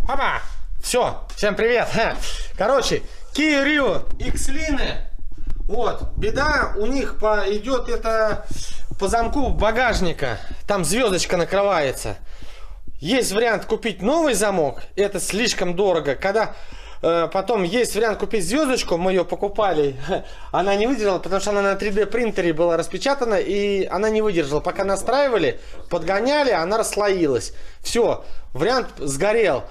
Опа! Все, всем привет. Короче, Kia Rio X-Line. Вот, беда у них идет это по замку багажника. Там звездочка накрывается. Есть вариант купить новый замок. Это слишком дорого. Когда потом есть вариант купить звездочку, мы ее покупали. Она не выдержала, потому что она на 3D принтере была распечатана. И она не выдержала. Пока настраивали, подгоняли, она расслоилась. Все, вариант сгорел.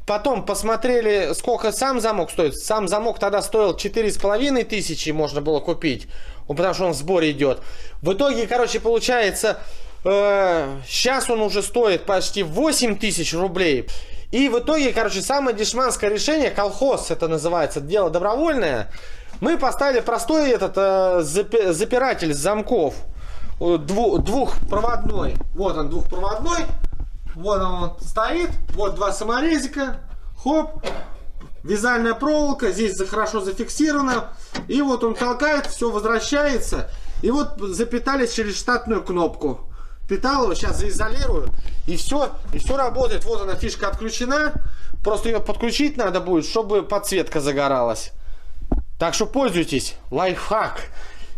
Потом посмотрели, сколько сам замок стоит. Сам замок тогда стоил 4500, можно было купить. Потому что он в сборе идет. В итоге, короче, получается, сейчас он уже стоит почти 8000 рублей. И в итоге, короче, самое дешманское решение, колхоз это называется, дело добровольное. Мы поставили простой этот запиратель замков. Двухпроводной. Вот он, двухпроводной. Вот он стоит, вот два саморезика, хоп, вязальная проволока, здесь хорошо зафиксировано. И вот он толкает, все возвращается. И вот запитались через штатную кнопку. Питал его, сейчас заизолирую. И все работает. Вот она, фишка отключена. Просто ее подключить надо будет, чтобы подсветка загоралась. Так что пользуйтесь. Лайфхак.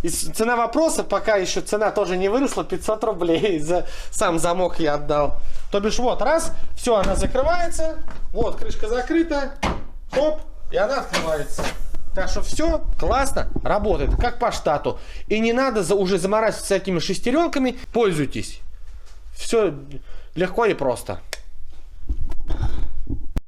И цена вопроса, пока еще цена тоже не выросла, 500 рублей за сам замок я отдал. То бишь вот, раз, все, она закрывается, вот, крышка закрыта, хоп, и она открывается. Так что все классно, работает, как по штату. И не надо уже заморачиваться с такими шестеренками, пользуйтесь. Все легко и просто.